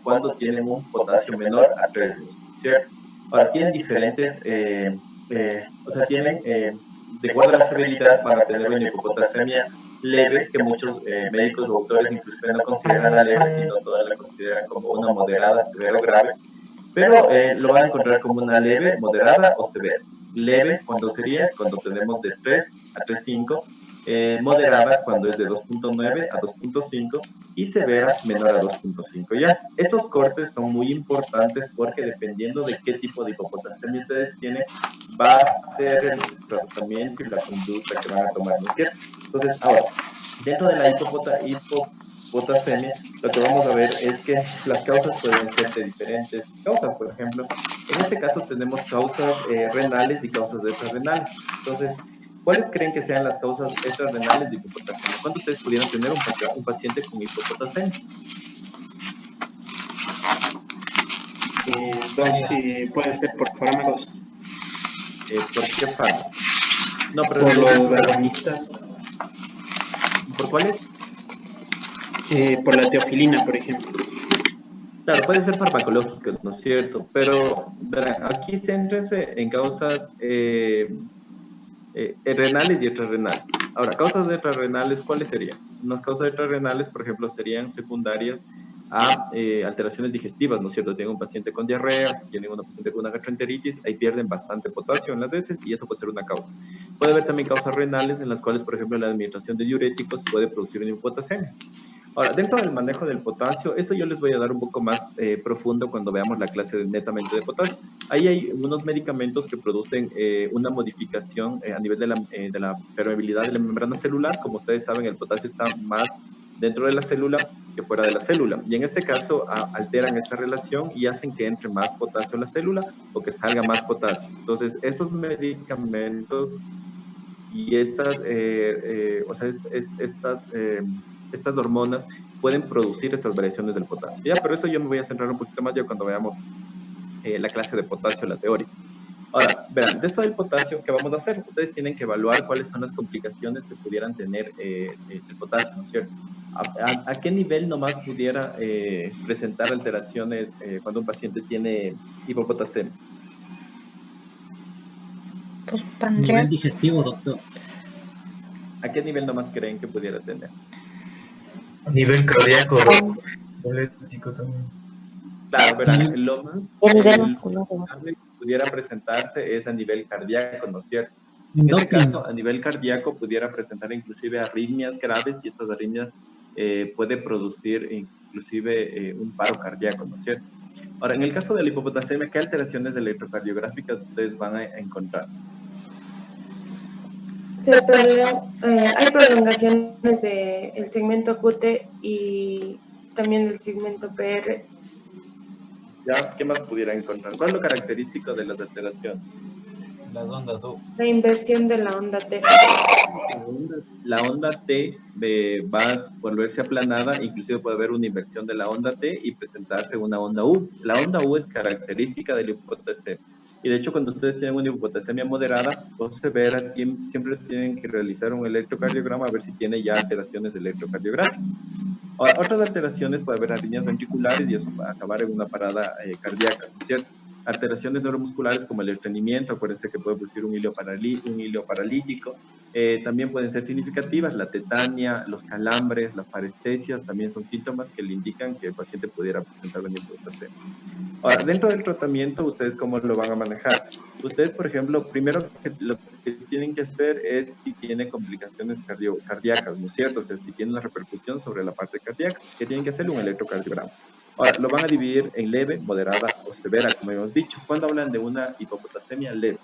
cuando tienen un potasio menor a 3, ¿cierto? Ahora, tienen diferentes, o sea, tienen, de acuerdo a la severidad, van a tener una hipopotasemia leve, que muchos médicos o autores inclusive no consideran la leve, sino todas la consideran como una moderada, severa o grave, pero lo van a encontrar como una leve, moderada o severa. Leve cuando sería cuando tenemos de 3 a 3,5, moderada cuando es de 2,9 a 2,5 y severa menor a 2,5. Ya, estos cortes son muy importantes porque dependiendo de qué tipo de hipopotasemia ustedes tienen, va a ser el tratamiento y la conducta que van a tomar, ¿no es cierto? Entonces, ahora, dentro de la hipopotasemia, lo que vamos a ver es que las causas pueden ser de diferentes causas. Por ejemplo, en este caso tenemos causas renales y causas extrarrenales. Entonces, ¿cuáles creen que sean las causas extrarrenales de hipopotasemia? ¿Cuándo ustedes pudieran tener un paciente con hipopotasemia? Puede ser por fármacos. ¿Por qué fármacos? No, pero por los agonistas. ¿Por cuáles? Por la teofilina, por ejemplo. Claro, puede ser farmacológicos, ¿no es cierto? Pero verán, aquí céntrense en causas renales y extrarrenales. Ahora, causas extrarrenales, ¿cuáles serían? Unas causas extrarrenales, por ejemplo, serían secundarias a alteraciones digestivas, ¿no es cierto? Tienen un paciente con diarrea, tienen una paciente con una gastroenteritis, ahí pierden bastante potasio en las heces y eso puede ser una causa. Puede haber también causas renales en las cuales, por ejemplo, la administración de diuréticos puede producir una hipopotasemia. Ahora, dentro del manejo del potasio, eso yo les voy a dar un poco más profundo cuando veamos la clase netamente de potasio. Ahí hay unos medicamentos que producen una modificación a nivel de la permeabilidad de la membrana celular. Como ustedes saben, el potasio está más dentro de la célula que fuera de la célula. Y en este caso alteran esta relación y hacen que entre más potasio en la célula o que salga más potasio. Entonces, esos medicamentos y estas hormonas pueden producir estas variaciones del potasio. Ya, pero eso yo me voy a centrar un poquito más ya cuando veamos la clase de potasio, la teórica. Ahora, verán, de esto del potasio, ¿qué vamos a hacer? Ustedes tienen que evaluar cuáles son las complicaciones que pudieran tener el potasio, ¿no es cierto? ¿A qué nivel nomás pudiera presentar alteraciones cuando un paciente tiene hipopotasemia? Pues Andrea. Nivel digestivo, doctor. ¿A qué nivel nomás creen que pudiera tener? A nivel cardíaco, eléctrico también. Claro, verán, lo más que pudiera presentarse es a nivel cardíaco, ¿no es cierto? En este caso, a nivel cardíaco pudiera presentar inclusive arritmias graves y estas arritmias puede producir inclusive un paro cardíaco, ¿no es cierto? Ahora, en el caso de la hipopotasemia, ¿qué alteraciones electrocardiográficas ustedes van a encontrar? Hay prolongaciones del segmento QT y también del segmento PR. ¿Ya? ¿Qué más pudiera encontrar? ¿Cuál es lo característico de las alteraciones? Las ondas U. La inversión de la onda T. La onda T va a volverse aplanada, inclusive puede haber una inversión de la onda T y presentarse una onda U. La onda U es característica de la hipopotasemia. Y de hecho, cuando ustedes tienen una hipopotasemia moderada o severa, siempre tienen que realizar un electrocardiograma a ver si tiene ya alteraciones electrocardiográficas. Ahora, otras alteraciones puede haber arritmias ventriculares y eso va a acabar en una parada cardíaca, ¿cierto? Alteraciones neuromusculares como el estreñimiento, acuérdense que puede producir un hilo paralítico. También pueden ser significativas la tetania, los calambres, las parestesias, también son síntomas que le indican que el paciente pudiera presentar una hipopotasemia. Ahora, dentro del tratamiento, ¿ustedes cómo lo van a manejar? Ustedes, por ejemplo, primero lo que tienen que hacer es si tiene complicaciones cardíacas, ¿no es cierto? O sea, si tiene una repercusión sobre la parte cardíaca, que tienen que hacer un electrocardiograma. Ahora, lo van a dividir en leve, moderada o severa, como hemos dicho. ¿Cuándo hablan de una hipopotasemia leve?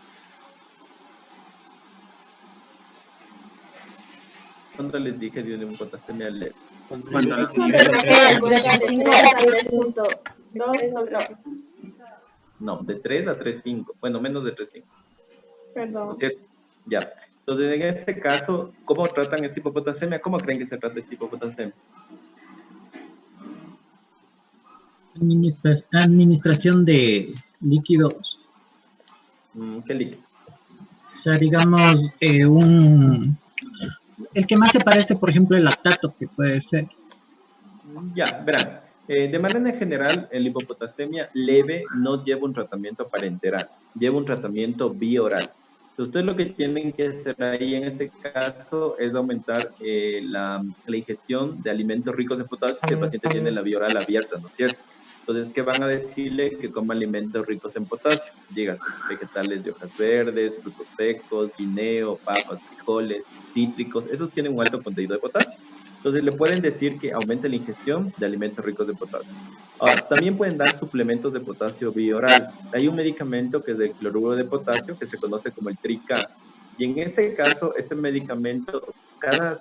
¿Cuándo les dije de una hipopotasemia leve? Cuando Es con relación de 5 a 3.2. No, de 3 a 3.5. Bueno, menos de 3.5. Perdón. ¿Cierto? Ya. Entonces, en este caso, ¿cómo tratan esta hipopotasemia? ¿Cómo creen que se trata esta hipopotasemia? Administración de líquidos. ¿Qué líquido? O sea, digamos, el que más se parece, por ejemplo, el lactato, que puede ser. Ya, verán. De manera general, la hipopotasemia leve no lleva un tratamiento parenteral, lleva un tratamiento bioral. Entonces, ustedes lo que tienen que hacer ahí en este caso es aumentar la ingestión de alimentos ricos en potasio si el paciente tiene la vía oral abierta, ¿no es cierto? Entonces, ¿qué van a decirle? Que coma alimentos ricos en potasio, dígase, vegetales de hojas verdes, frutos secos, guineo, papas, frijoles, cítricos, esos tienen un alto contenido de potasio. Entonces le pueden decir que aumente la ingestión de alimentos ricos de potasio. Ahora, también pueden dar suplementos de potasio vía oral. Hay un medicamento que es del cloruro de potasio que se conoce como el TRICA. Y en este caso, este medicamento, cada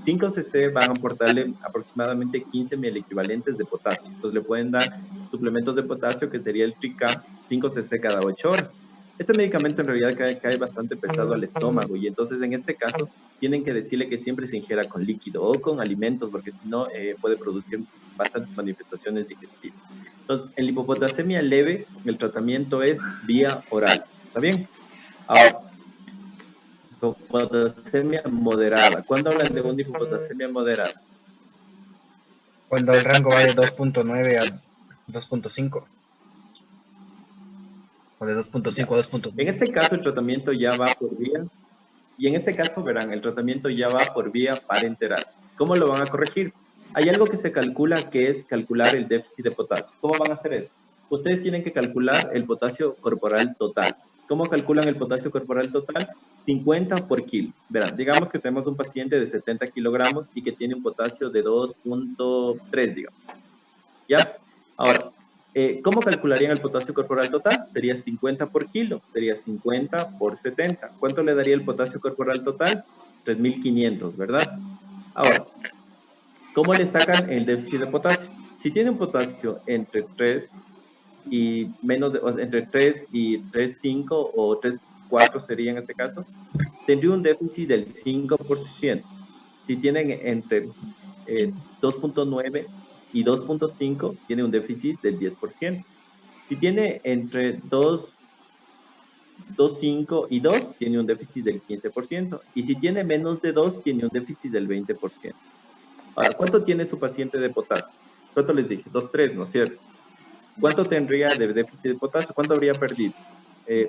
5 cc van a aportarle aproximadamente 15 mil equivalentes de potasio. Entonces le pueden dar suplementos de potasio que sería el TRICA 5 cc cada 8 horas. Este medicamento en realidad cae bastante pesado al estómago y entonces en este caso tienen que decirle que siempre se ingiera con líquido o con alimentos porque si no puede producir bastantes manifestaciones digestivas. Entonces, en la hipopotasemia leve el tratamiento es vía oral. ¿Está bien? Ahora, hipopotasemia moderada. ¿Cuándo hablan de una hipopotasemia moderada? Cuando el rango va de 2.9 a 2.5 o de 2.5 a En 2.9. este caso el tratamiento ya va por vía, y en este caso verán, el tratamiento ya va por vía parenteral. ¿Cómo lo van a corregir? Hay algo que se calcula que es calcular el déficit de potasio. ¿Cómo van a hacer eso? Ustedes tienen que calcular el potasio corporal total. ¿Cómo calculan el potasio corporal total? 50 por kilo. Verán, digamos que tenemos un paciente de 70 kilogramos y que tiene un potasio de 2.3, digamos. ¿Ya? Ahora, ¿cómo calcularían el potasio corporal total? Sería 50 por kilo, sería 50 por 70. ¿Cuánto le daría el potasio corporal total? 3.500, ¿verdad? Ahora, ¿cómo le sacan el déficit de potasio? Si tiene un potasio entre 3 y menos de, o sea, entre 3 y 3.5 o 3.4 sería en este caso, tendría un déficit del 5%. Si tienen entre 2.9 y 2.5, tiene un déficit del 10%. Si tiene entre 2.5 y 2, tiene un déficit del 15%. Y si tiene menos de 2, tiene un déficit del 20%. Ahora, ¿cuánto tiene su paciente de potasio? ¿Cuánto les dije? 2.3, ¿no es cierto? ¿Cuánto tendría de déficit de potasio? ¿Cuánto habría perdido?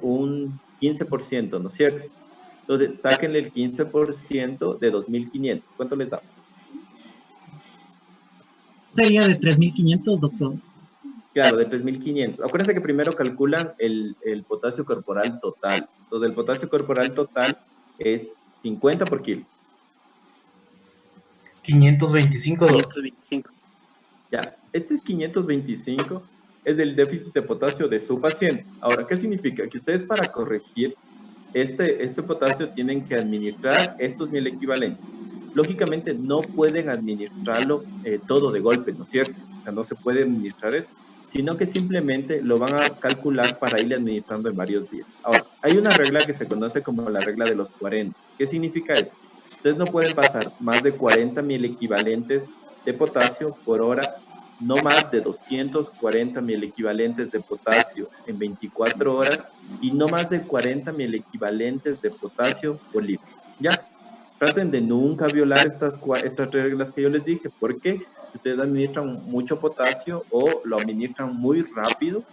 Un 15%, ¿no es cierto? Entonces, sáquenle el 15% de 2.500. ¿Cuánto les da? Sería de 3.500, doctor. Claro, de 3.500. Acuérdense que primero calculan el potasio corporal total. Entonces, el potasio corporal total es 50 por kilo. 525, doctor. 525. Ya, este es 525, es el déficit de potasio de su paciente. Ahora, ¿qué significa? Que ustedes para corregir este potasio tienen que administrar estos 1.000 equivalentes. Lógicamente no pueden administrarlo todo de golpe, ¿no es cierto? O sea, no se puede administrar eso, sino que simplemente lo van a calcular para irle administrando en varios días. Ahora, hay una regla que se conoce como la regla de los 40. ¿Qué significa eso? Ustedes no pueden pasar más de 40.000 equivalentes de potasio por hora, no más de 240.000 equivalentes de potasio en 24 horas y no más de 40.000 equivalentes de potasio por litro. ¿Ya? Traten de nunca violar estas reglas que yo les dije, porque si ustedes administran mucho potasio o lo administran muy rápido,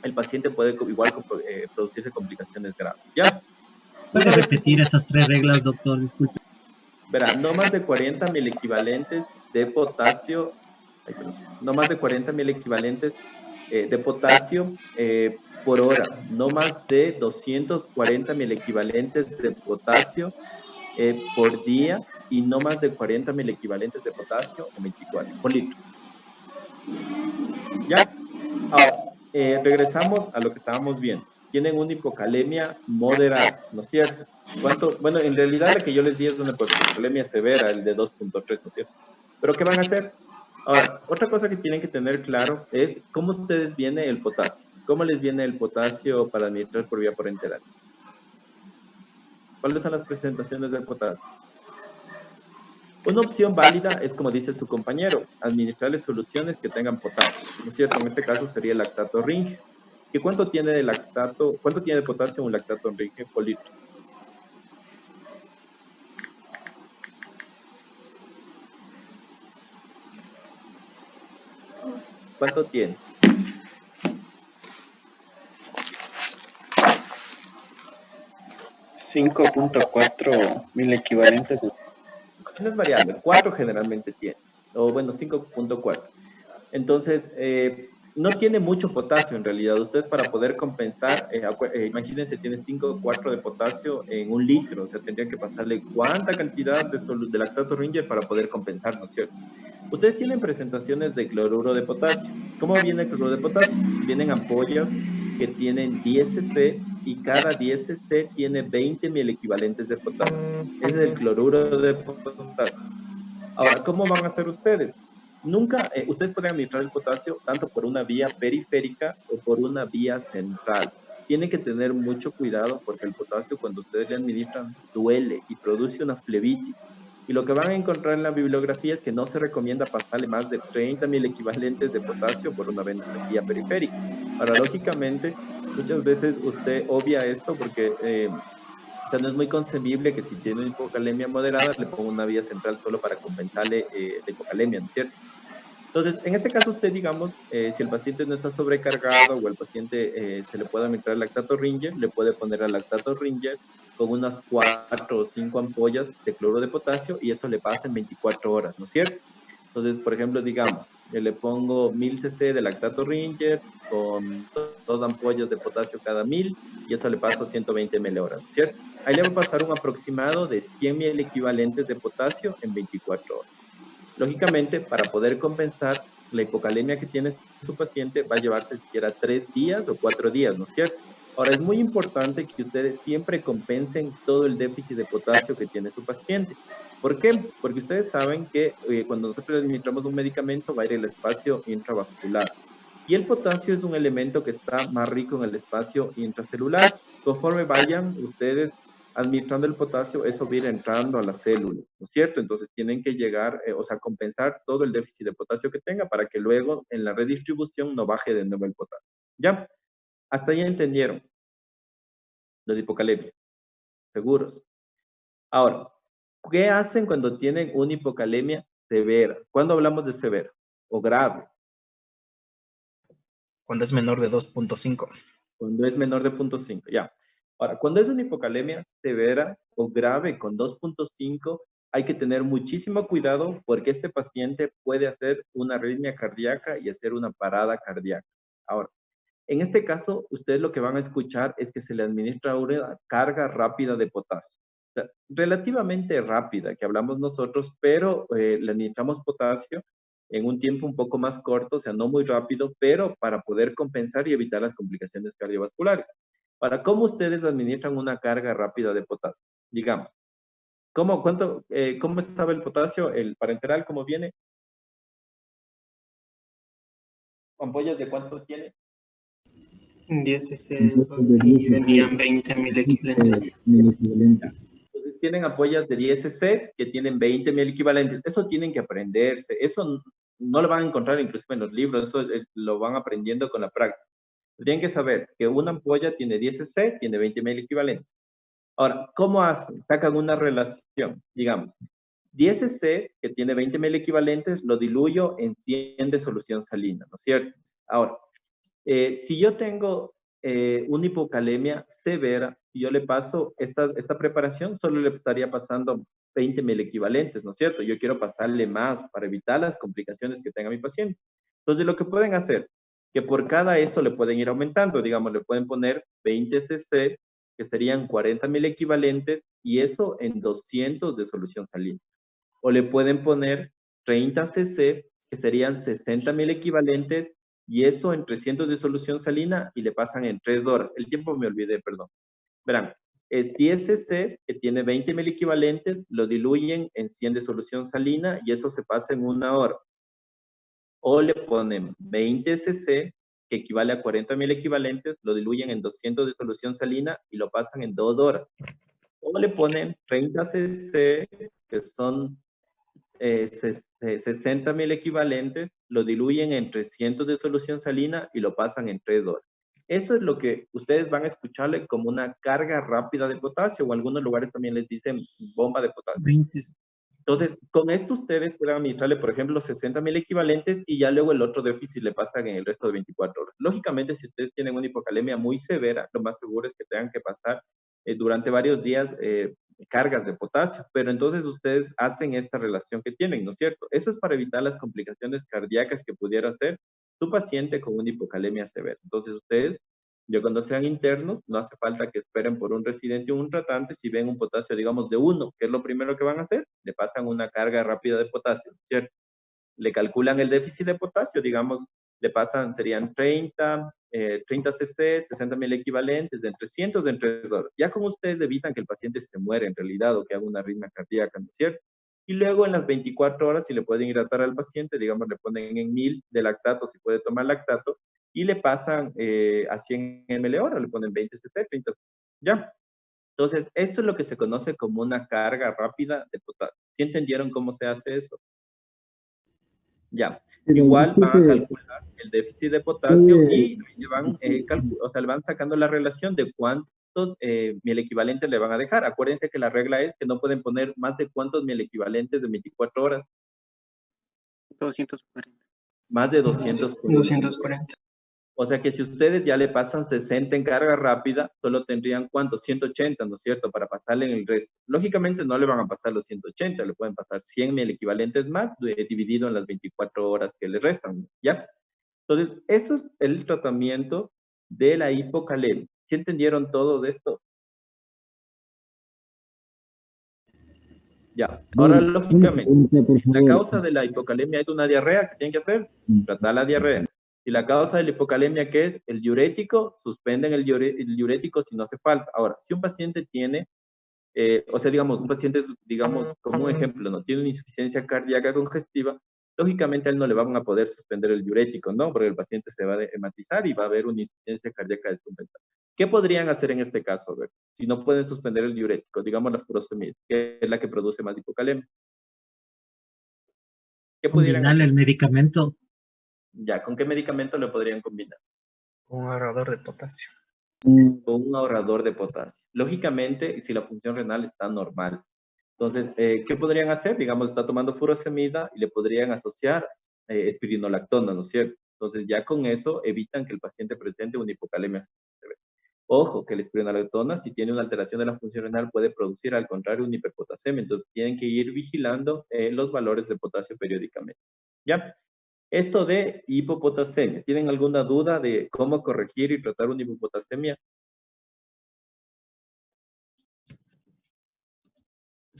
el paciente puede igual producirse complicaciones graves. ¿Ya? ¿Puede repetir esas 3 reglas, doctor? Disculpe. Verá, no más de 40.000 equivalentes de potasio, no más de 40.000 equivalentes de potasio por hora, no más de 240.000 equivalentes de potasio por día y no más de 40.000 equivalentes de potasio en 24 por litro. ¿Ya? Ahora, regresamos a lo que estábamos viendo. Tienen una hipocalemia moderada, ¿no es cierto? ¿Cuánto? Bueno, en realidad la que yo les di es una hipocalemia severa, el de 2.3, ¿no es cierto? ¿Pero qué van a hacer? Ahora, otra cosa que tienen que tener claro es cómo ustedes viene el potasio. ¿Cómo les viene el potasio para administrar por vía parenteral? ¿Cuáles son las presentaciones del potasio? Una opción válida es, como dice su compañero, administrarle soluciones que tengan potasio. ¿No es cierto? En este caso sería el lactato Ringe. ¿Y cuánto tiene de lactato, cuánto tiene de potasio un lactato Ringe por litro? ¿Cuánto tiene? 5.4 mil equivalentes. No es variable, 4 generalmente tiene, o bueno, 5.4. Entonces, no tiene mucho potasio en realidad. Ustedes para poder compensar, imagínense, tiene 5,4 de potasio en un litro, o sea, tendrían que pasarle cuánta cantidad de lactato Ringer para poder compensar, ¿no es cierto? Ustedes tienen presentaciones de cloruro de potasio. ¿Cómo viene el cloruro de potasio? Vienen ampollas que tienen 10 cc y cada 10 cc tiene 20.000 equivalentes de potasio. Ese es el cloruro de potasio. Ahora, ¿cómo van a hacer ustedes? Nunca, ustedes pueden administrar el potasio tanto por una vía periférica o por una vía central. Tienen que tener mucho cuidado porque el potasio cuando ustedes le administran duele y produce una flebitis. Y lo que van a encontrar en la bibliografía es que no se recomienda pasarle más de 30.000 equivalentes de potasio por una vía periférica. Ahora, lógicamente, muchas veces usted obvia esto porque o sea, no es muy concebible que si tiene una hipocalemia moderada le ponga una vía central solo para compensarle la hipocalemia, ¿no es cierto? Entonces, en este caso usted, digamos, si el paciente no está sobrecargado o el paciente se le puede administrar lactato Ringer, le puede poner al lactato Ringer con unas 4 o 5 ampollas de cloruro de potasio y eso le pasa en 24 horas, ¿no es cierto? Entonces, por ejemplo, digamos, yo le pongo 1000 cc de lactato Ringer con 2 ampollas de potasio cada 1000 y eso le paso 120 ml horas, ¿no es cierto? Ahí le va a pasar un aproximado de 100 ml equivalentes de potasio en 24 horas. Lógicamente, para poder compensar la hipocalemia que tiene su paciente, va a llevarse siquiera 3 días o 4 días, ¿no es cierto? Ahora, es muy importante que ustedes siempre compensen todo el déficit de potasio que tiene su paciente. ¿Por qué? Porque ustedes saben que cuando nosotros administramos un medicamento va a ir el espacio intravascular. Y el potasio es un elemento que está más rico en el espacio intracelular. Conforme vayan ustedes administrando el potasio, eso va a ir entrando a las células, ¿no es cierto? Entonces tienen que llegar, o sea, compensar todo el déficit de potasio que tenga para que luego en la redistribución no baje de nuevo el potasio. ¿Ya? Hasta ahí entendieron los hipocalemias. Seguros. Ahora, ¿qué hacen cuando tienen una hipocalemia severa? ¿Cuándo hablamos de severa o grave? Cuando es menor de 2.5. Cuando es menor de 0.5, ya. Ahora, cuando es una hipocalemia severa o grave con 2.5, hay que tener muchísimo cuidado porque este paciente puede hacer una arritmia cardíaca y hacer una parada cardíaca. Ahora, en este caso, ustedes lo que van a escuchar es que se le administra una carga rápida de potasio. O sea, relativamente rápida, que hablamos nosotros, pero le administramos potasio en un tiempo un poco más corto, o sea, no muy rápido, pero para poder compensar y evitar las complicaciones cardiovasculares. Para cómo ustedes administran una carga rápida de potasio, digamos, ¿cómo estaba el potasio, el parenteral, cómo viene? ¿Ampollas de cuánto tiene? 10 cc y venían 20 mil equivalentes. Entonces tienen ampollas de 10 cc que tienen 20.000 equivalentes. Eso tienen que aprenderse. Eso no lo van a encontrar inclusive en los libros. Eso lo van aprendiendo con la práctica. Tienen que saber que una ampolla tiene 10 cc, tiene 20.000 equivalentes. Ahora, ¿cómo hacen? Sacan una relación. Digamos, 10 cc que tiene 20.000 equivalentes lo diluyo en 100 de solución salina, ¿no es cierto? Ahora, si yo tengo una hipocalemia severa, si yo le paso esta preparación, solo le estaría pasando 20.000 equivalentes, ¿no es cierto? Yo quiero pasarle más para evitar las complicaciones que tenga mi paciente. Entonces, lo que pueden hacer, que por cada esto le pueden ir aumentando, digamos, le pueden poner 20 cc, que serían 40.000 equivalentes, y eso en 200 de solución salina. O le pueden poner 30 cc, que serían 60.000 equivalentes, y eso en 300 de solución salina y le pasan en 3 horas. El tiempo me olvidé, perdón. Verán, es 10 cc que tiene 20.000 equivalentes, lo diluyen en 100 de solución salina y eso se pasa en 1 hora. O le ponen 20 cc que equivale a 40.000 equivalentes, lo diluyen en 200 de solución salina y lo pasan en 2 horas. O le ponen 30 cc que son 60.000 equivalentes, lo diluyen en 300 de solución salina y lo pasan en 3 horas. Eso es lo que ustedes van a escucharle como una carga rápida de potasio, o en algunos lugares también les dicen bomba de potasio. 20. Entonces, con esto ustedes pueden administrarle, por ejemplo, 60.000 equivalentes y ya luego el otro déficit le pasan en el resto de 24 horas. Lógicamente, si ustedes tienen una hipocalemia muy severa, lo más seguro es que tengan que pasar durante varios días cargas de potasio, pero entonces ustedes hacen esta relación que tienen, ¿no es cierto? Eso es para evitar las complicaciones cardíacas que pudiera ser tu paciente con una hipocalemia severa. Entonces ustedes, yo cuando sean internos, no hace falta que esperen por un residente o un tratante. Si ven un potasio, digamos, de 1, ¿qué es lo primero que van a hacer? Le pasan una carga rápida de potasio, ¿cierto? Le calculan el déficit de potasio, digamos, le pasan, serían 30 cc, 60.000 equivalentes, de entre 100 de entre 3 horas. Ya como ustedes evitan que el paciente se muera en realidad o que haga una arritmia cardíaca, ¿no es cierto? Y luego en las 24 horas, si le pueden hidratar al paciente, digamos, le ponen en 1000 de lactato, si puede tomar lactato, y le pasan a 100 ml hora, le ponen 20 cc, 30 cc, ¿ya? Entonces, esto es lo que se conoce como una carga rápida de potasio. ¿Sí entendieron cómo se hace eso? Ya. Igual van a calcular el déficit de potasio y le van, le van sacando la relación de cuántos miel equivalentes le van a dejar. Acuérdense que la regla es que no pueden poner más de cuántos miel equivalentes de 24 horas. 240. Más de 240. 240. O sea que si ustedes ya le pasan 60 en carga rápida, solo tendrían, ¿cuántos? 180, ¿no es cierto? Para pasarle en el resto. Lógicamente no le van a pasar los 180, le pueden pasar 100 mil equivalentes más, dividido en las 24 horas que le restan, ¿ya? Entonces, eso es el tratamiento de la hipocalemia. ¿Sí entendieron todo de esto? Ya. Ahora, lógicamente, la causa de la hipocalemia es una diarrea. ¿Qué tienen que hacer? Tratar la diarrea. Y la causa de la hipocalemia, ¿qué es? El diurético, suspenden el diurético si no hace falta. Ahora, si un paciente tiene, digamos, un paciente, digamos, como un ejemplo, no tiene una insuficiencia cardíaca congestiva, lógicamente a él no le van a poder suspender el diurético, ¿no? Porque el paciente se va a hematizar y va a haber una insuficiencia cardíaca descompensada. ¿Qué podrían hacer en este caso? A ver, si no pueden suspender el diurético, digamos la furosemida, que es la que produce más hipocalemia. ¿Qué pudieran Combinarle hacer? el medicamento. Ya, ¿con qué medicamento le podrían combinar? Un ahorrador de potasio. Con un ahorrador de potasio. Lógicamente, si la función renal está normal. Entonces, ¿qué podrían hacer? Digamos, está tomando furosemida y le podrían asociar espironolactona, ¿no es cierto? Entonces, ya con eso evitan que el paciente presente una hipocalemia severa. Ojo, que la espironolactona, si tiene una alteración de la función renal, puede producir, al contrario, una hiperpotasemia. Entonces, tienen que ir vigilando los valores de potasio periódicamente. ¿Ya? Esto de hipopotasemia, ¿tienen alguna duda de cómo corregir y tratar una hipopotasemia?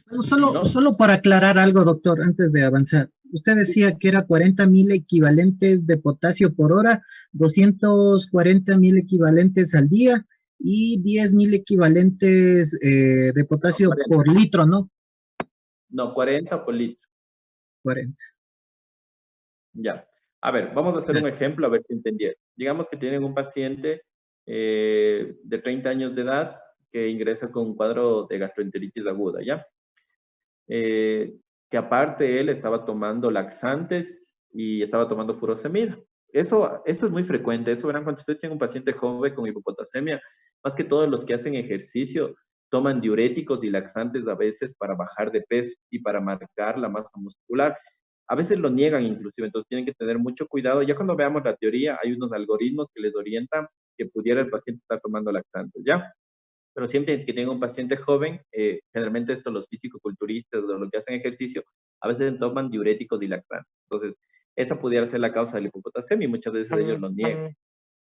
¿No? Solo para aclarar algo, doctor, antes de avanzar. Usted decía que era 40.000 equivalentes de potasio por hora, 240.000 equivalentes al día y 10.000 equivalentes de potasio 40. por litro, ¿no? No, 40 por litro. 40. Ya. A ver, vamos a hacer un ejemplo a ver si entendieron. Digamos que tienen un paciente de 30 años de edad que ingresa con un cuadro de gastroenteritis aguda, ¿ya? Que aparte él estaba tomando laxantes y estaba tomando furosemida. Eso es muy frecuente. Eso verán cuando ustedes tienen un paciente joven con hipopotasemia, más que todos los que hacen ejercicio toman diuréticos y laxantes a veces para bajar de peso y para marcar la masa muscular. A veces lo niegan inclusive, entonces tienen que tener mucho cuidado. Ya cuando veamos la teoría, hay unos algoritmos que les orientan que pudiera el paciente estar tomando laxantes, ¿ya? Pero siempre que tenga un paciente joven, generalmente esto los físico-culturistas o los que hacen ejercicio, a veces toman diuréticos y laxantes. Entonces, esa pudiera ser la causa de la hipopotasemia y muchas veces ellos lo niegan.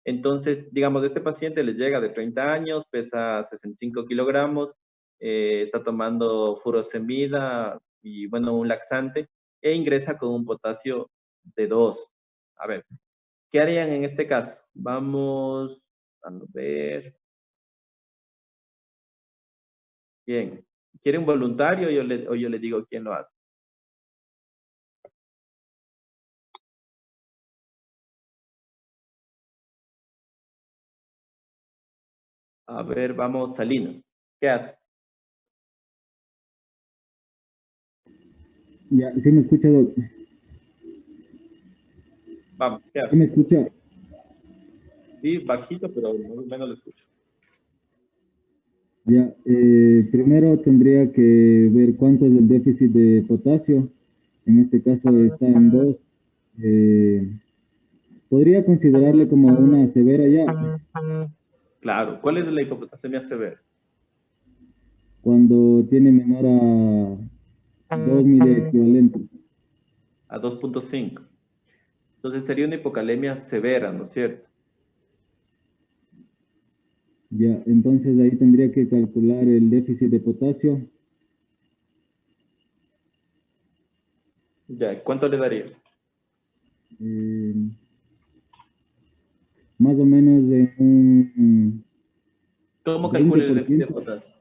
Entonces, digamos, este paciente les llega de 30 años, pesa 65 kilogramos, está tomando furosemida y, bueno, un laxante, e ingresa con un potasio de 2. A ver, ¿qué harían en este caso? Vamos a ver. Bien. ¿Quiere un voluntario o yo le digo quién lo hace? A ver, vamos, Salinas. ¿Qué hace? Ya, sí me escucha, Doc. Vamos, ¿qué Sí hace? me escucha. Sí, bajito, pero más o menos lo escucho. Ya, primero tendría que ver cuánto es el déficit de potasio. En este caso está en 2. Podría considerarle como una severa ya, Claro. ¿Cuál es la hipopotasemia severa? cuando tiene menor a 2 miliequivalentes. A 2.5. Entonces sería una hipocalemia severa, ¿no es cierto? Ya, entonces ahí tendría que calcular el déficit de potasio. Ya, ¿cuánto le daría? eh, Más o menos de un ¿Cómo calcula el déficit de 20%. potasio?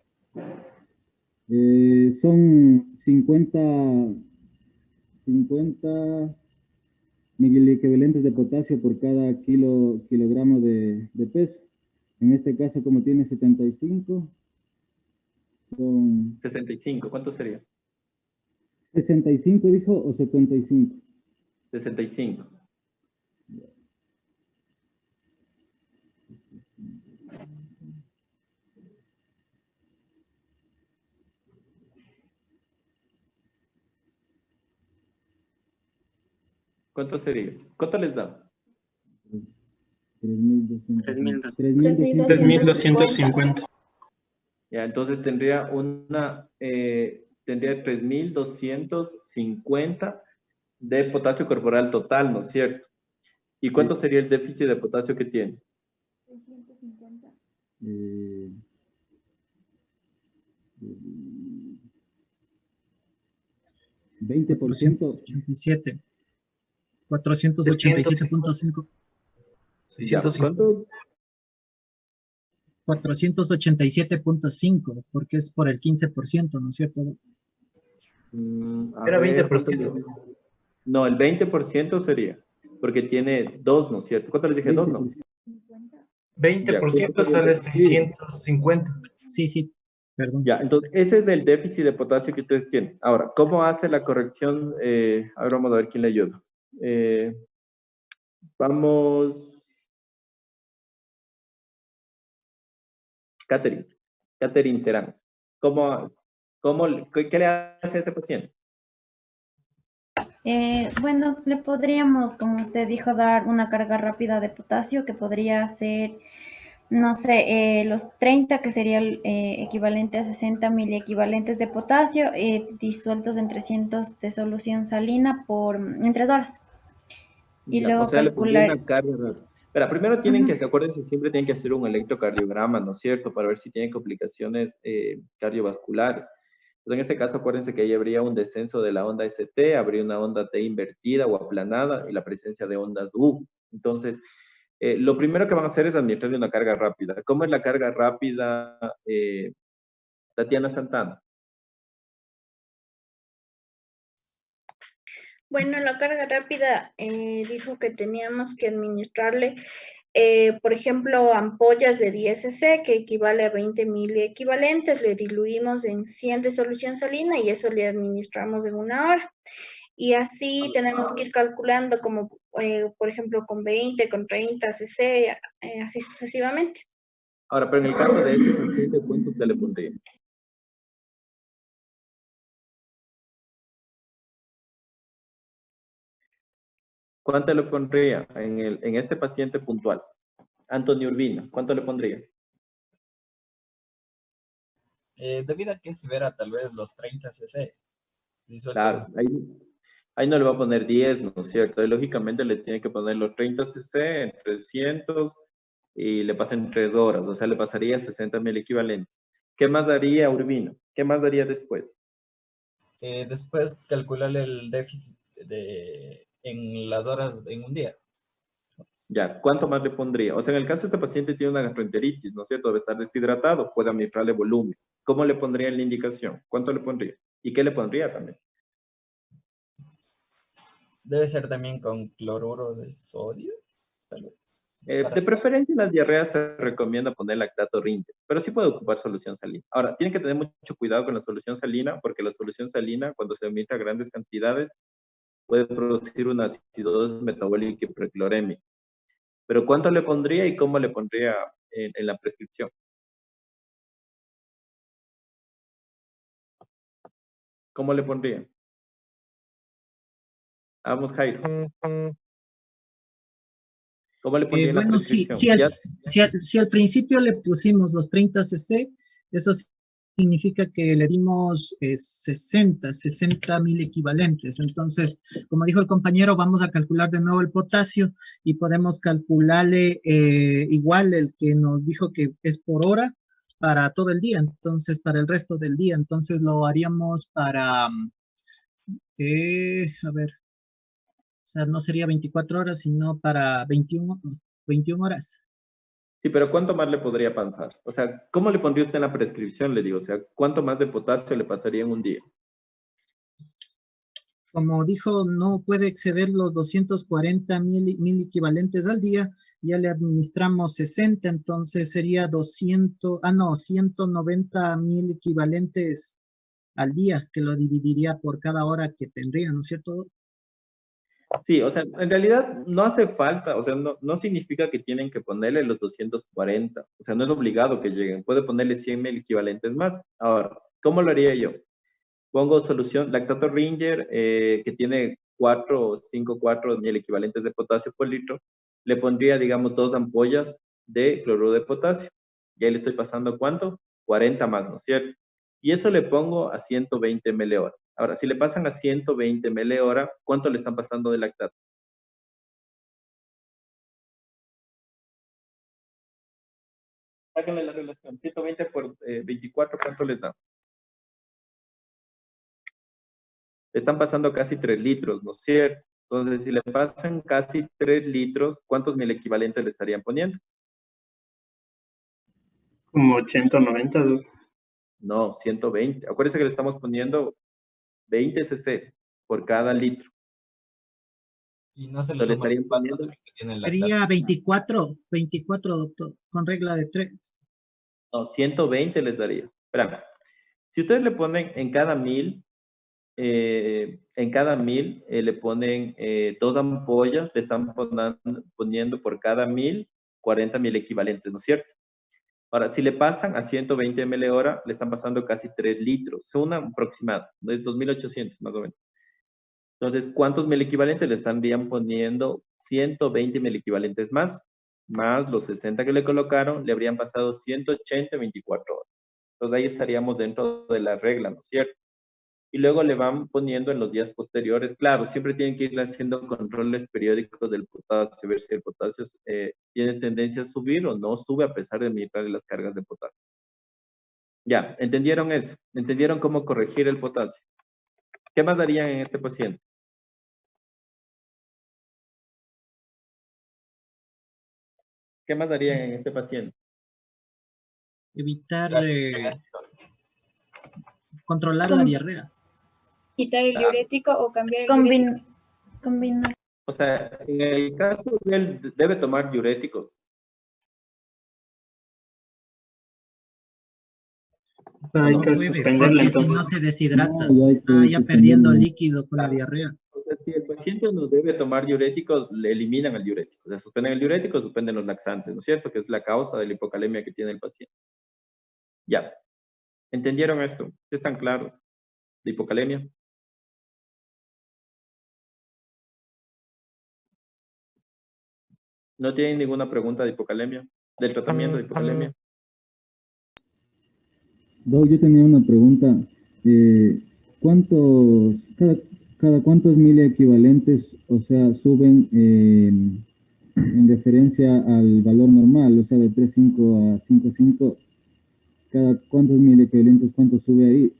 Son 50 miliequivalentes de potasio por cada kilogramo de peso. En este caso, como tiene 75, son 65. ¿Cuánto sería? 65, dijo, o 75. 65. ¿Cuánto sería? ¿Cuánto les da? 3.250. 3.250. Ya, entonces tendría 3.250 de potasio corporal total, ¿no es cierto? ¿Y cuánto sería el déficit de potasio que tiene? Eh, 20%. 487. 487.5. Ya, 650. ¿cuánto? 487.5, porque es por el 15%, ¿no es cierto? A Era ver, 20%. no, el 20% sería, porque tiene 2, ¿no es cierto? ¿Cuánto les dije? 2, ¿no? 20% sale 650. Sí, sí, perdón. Ya, entonces ese es el déficit de potasio que ustedes tienen. Ahora, ¿cómo hace la corrección? A ver, vamos a ver quién le ayuda. Vamos, Catherine Terán. ¿Qué le hace a ese paciente? Bueno, le podríamos, como usted dijo, dar una carga rápida de potasio que podría ser, no sé, los 30, que sería el equivalente a 60 miliequivalentes de potasio, disueltos en 300 de solución salina en 3 horas. Y Ya, o luego sea, le pondría calcular. una carga rápida. Pero primero Ujú. acuérdense, siempre tienen que hacer un electrocardiograma, ¿no es cierto? Para ver si tienen complicaciones cardiovasculares. Entonces, en este caso, acuérdense que ahí habría un descenso de la onda ST, habría una onda T invertida o aplanada y la presencia de ondas U. Entonces, lo primero que van a hacer es administrarle una carga rápida. ¿Cómo es la carga rápida, Tatiana Santana? Bueno, la carga rápida dijo que teníamos que administrarle, por ejemplo, ampollas de 10 cc, que equivale a 20 miliequivalentes, le diluimos en 100 de solución salina y eso le administramos en 1 hora. Y así tenemos que ir calculando como, por ejemplo, con 20, con 30 cc, así sucesivamente. Ahora, pero en el caso de este paciente, ¿cuánto usted le pondría? ¿Cuánto le pondría en este paciente puntual? Antonio Urbina, ¿cuánto le pondría? Debido a que es severa, tal vez los 30 cc disueltos. Claro, ahí no le va a poner 10, ¿no es cierto? Y lógicamente le tiene que poner los 30 cc en 300 y le pasan 3 horas, o sea, le pasaría 60 mil equivalentes. ¿Qué más daría Urbino? ¿Qué más daría después? Después calcularle el déficit en las horas en un día. Ya, ¿cuánto más le pondría? O sea, en el caso de este paciente tiene una gastroenteritis, ¿no es cierto? Debe estar deshidratado, puede administrarle volumen. ¿Cómo le pondría en la indicación? ¿Cuánto le pondría? ¿Y qué le pondría también? Debe ser también con cloruro de sodio, tal vez. De preferencia en las diarreas se recomienda poner lactato rinte, pero sí puede ocupar solución salina. Ahora, tienen que tener mucho cuidado con la solución salina, porque la solución salina, cuando se administra a grandes cantidades, puede producir una acidosis metabólica y preclorémica. Pero ¿cuánto le pondría y cómo le pondría en la prescripción? ¿Cómo le pondría? Vamos, Jairo. ¿Cómo le pondría en la Bueno, prescripción? si al principio le pusimos los 30 cc, eso significa que le dimos 60 mil equivalentes. Entonces, como dijo el compañero, vamos a calcular de nuevo el potasio y podemos calcularle igual el que nos dijo que es por hora para todo el día, entonces para el resto del día. Entonces lo haríamos para, a ver, o sea, no sería 24 horas, sino para 21 horas. Sí, pero ¿cuánto más le podría pasar? O sea, ¿cómo le pondría usted en la prescripción? Le digo, o sea, ¿cuánto más de potasio le pasaría en un día? Como dijo, no puede exceder los 240 mil equivalentes al día. Ya le administramos 60, entonces sería 190 mil equivalentes al día, que lo dividiría por cada hora que tendría, ¿no es cierto? Sí, o sea, en realidad no hace falta, o sea, no significa que tienen que ponerle los 240, o sea, no es obligado que lleguen, puede ponerle 100 mil equivalentes más. Ahora, ¿cómo lo haría yo? Pongo solución Lactato Ringer, que tiene 4 mil equivalentes de potasio por litro, le pondría, digamos, 2 ampollas de cloruro de potasio. Y ahí le estoy pasando, ¿cuánto? 40 más, ¿no es cierto? Y eso le pongo a 120 ml hora. Ahora, si le pasan a 120 ml hora, ¿cuánto le están pasando de lactato? Sáquenle la relación. 120 por 24, ¿cuánto les da? Le están pasando casi 3 litros, ¿no es cierto? Entonces, si le pasan casi 3 litros, ¿cuántos mil equivalentes le estarían poniendo? Como 190, No, 120. Acuérdense que le estamos poniendo 20 cc por cada litro. Y no se le Entonces le suma el estarían lactato poniendo, también que tiene el lactato. Sería 24, doctor, con regla de 3. no, 120 les daría. Espérame. Si ustedes le ponen en cada mil le ponen 2 ampollas, le están poniendo por cada 1000, 40 mil equivalentes, ¿no es cierto? Ahora, si le pasan a 120 ml hora, le están pasando casi 3 litros. Es una aproximada, es 2800 más o menos. Entonces, ¿cuántos mil equivalentes le estarían poniendo? 120 mil equivalentes más los 60 que le colocaron, le habrían pasado 180 en 24 horas. Entonces, ahí estaríamos dentro de la regla, ¿no es cierto? Y luego le van poniendo en los días posteriores. Claro, siempre tienen que ir haciendo controles periódicos del potasio, ver si el potasio tiene tendencia a subir o no sube a pesar de administrarle las cargas de potasio. Ya, ¿entendieron eso? ¿Entendieron cómo corregir el potasio? ¿Qué más darían en este paciente? ¿Qué más darían en este paciente? Evitar, controlar la diarrea. Quitar el diurético o cambiar el diurético. Combinar. O sea, en el caso de él, debe tomar diuréticos. hay que suspenderla Porque si entonces. no se deshidrata, No, ya hay que está ya suspenderla. perdiendo líquido con la diarrea. O sea, si el paciente no debe tomar diuréticos, le eliminan el diurético. O sea, suspenden el diurético, suspenden los laxantes, ¿no es cierto? Que es la causa de la hipocalemia que tiene el paciente. Ya. ¿Entendieron esto? ¿Sí están claros? ¿De hipocalemia? ¿No tienen ninguna pregunta de hipocalemia? ¿Del tratamiento de hipocalemia? Doc, yo tenía una pregunta. ¿Cuántos, cada cuántos mil equivalentes, o sea, suben en referencia al valor normal, o sea, de 3,5 a 5,5? ¿Cada cuántos mil equivalentes, cuánto sube ahí?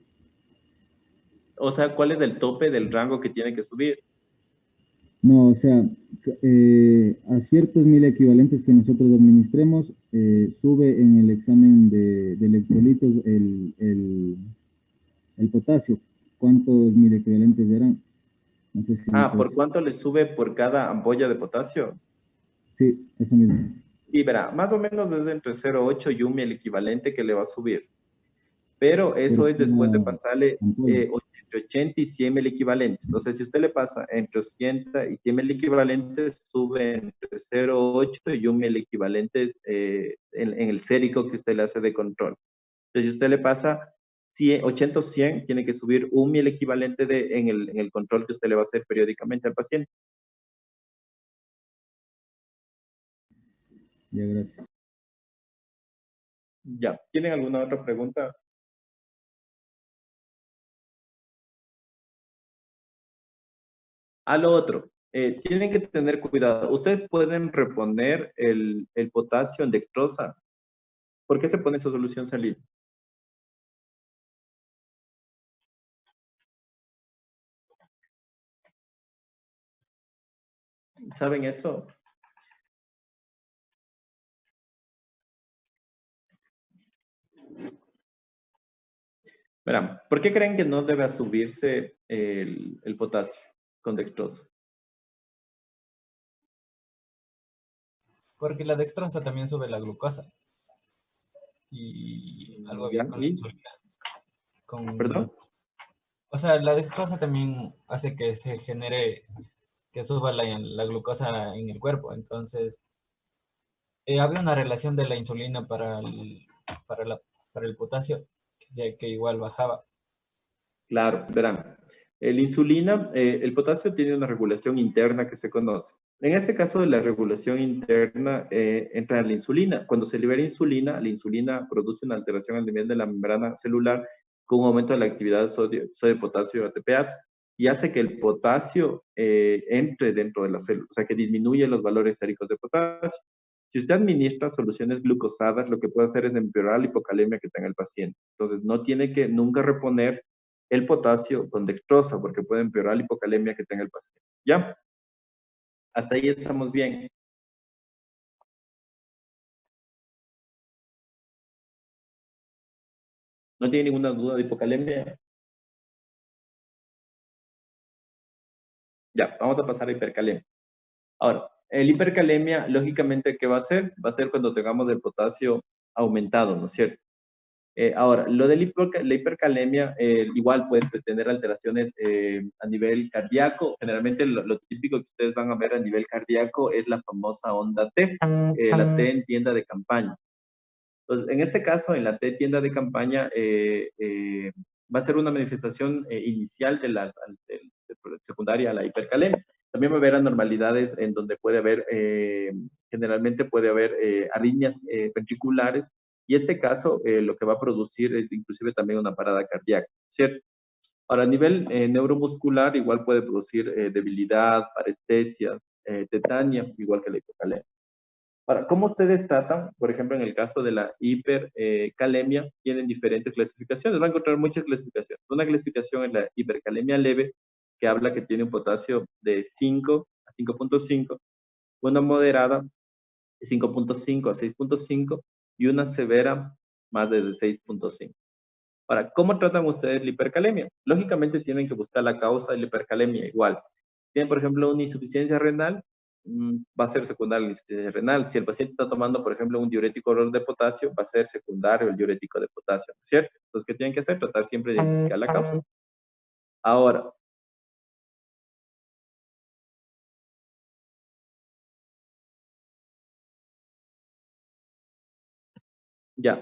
O sea, ¿cuál es el tope del rango que tiene que subir? No, o sea, a ciertos mil equivalentes que nosotros administremos, sube en el examen de electrolitos el potasio. ¿Cuántos mil equivalentes darán? No sé si... ¿Por cuánto le sube por cada ampolla de potasio? Sí, eso mismo. Y verá, más o menos es entre 0,8 y 1 el equivalente que le va a subir. Pero eso Por es después de cada pasarle ampolla. entre 80 y 100 mil equivalentes. Entonces, si usted le pasa entre 80 y 100 mil equivalentes, sube entre 0,8 y 1 mil equivalentes en el sérico que usted le hace de control. Entonces, si usted le pasa 80 o 100, tiene que subir 1 el equivalente en el control que usted le va a hacer periódicamente al paciente. Ya, gracias. Ya, ¿tienen alguna otra pregunta? A lo otro, tienen que tener cuidado. Ustedes pueden reponer el potasio en dextrosa. ¿Por qué se pone su solución salina? ¿Saben eso? Verán, ¿por qué creen que no debe subirse el potasio con dextrosa? Porque la dextrosa también sube la glucosa. Y algo bien con la insulina. ¿Perdón? O sea, la dextrosa también hace que se genere, que suba la glucosa en el cuerpo. Entonces, había una relación de la insulina para el potasio, que igual bajaba. Claro, verán. El potasio tiene una regulación interna que se conoce. En este caso de la regulación interna, entra la insulina. Cuando se libera insulina, la insulina produce una alteración al nivel de la membrana celular con un aumento de la actividad de sodio-potasio ATPase y hace que el potasio entre dentro de la célula, o sea, que disminuye los valores séricos de potasio. Si usted administra soluciones glucosadas, lo que puede hacer es empeorar la hipocalemia que tenga el paciente. Entonces, no tiene que nunca reponer el potasio con dextrosa, porque puede empeorar la hipocalemia que tenga el paciente. ¿Ya? Hasta ahí estamos bien. ¿No tiene ninguna duda de hipocalemia? Ya, vamos a pasar a hipercalemia. Ahora, el hipercalemia, lógicamente, ¿qué va a hacer? Va a ser cuando tengamos el potasio aumentado, ¿no es cierto? Ahora, lo de la hipercalemia, igual puede tener alteraciones a nivel cardíaco. Generalmente lo típico que ustedes van a ver a nivel cardíaco es la famosa onda T, la T en tienda de campaña. Entonces, en este caso, en la T tienda de campaña, va a ser una manifestación inicial de la secundaria a la hipercalemia. También va a haber anormalidades en donde puede haber, generalmente puede haber arritmias ventriculares, y este caso lo que va a producir es inclusive también una parada cardíaca, ¿cierto? Ahora, a nivel neuromuscular, igual puede producir debilidad, parestesias, tetania, igual que la hipocalemia. Ahora, ¿cómo ustedes tratan? Por ejemplo, en el caso de la hipercalemia, tienen diferentes clasificaciones. Van a encontrar muchas clasificaciones. Una clasificación es la hipercalemia leve, que habla que tiene un potasio de 5 a 5.5, una moderada de 5.5 a 6.5 y una severa más de 6.5. Ahora, ¿cómo tratan ustedes la hipercalemia? Lógicamente tienen que buscar la causa de la hipercalemia igual. Tienen, por ejemplo, una insuficiencia renal, va a ser secundaria la insuficiencia renal. Si el paciente está tomando, por ejemplo, un diurético oral de potasio, va a ser secundario el diurético de potasio, ¿cierto? Entonces, ¿qué tienen que hacer? Tratar siempre de identificar la causa. Ahora,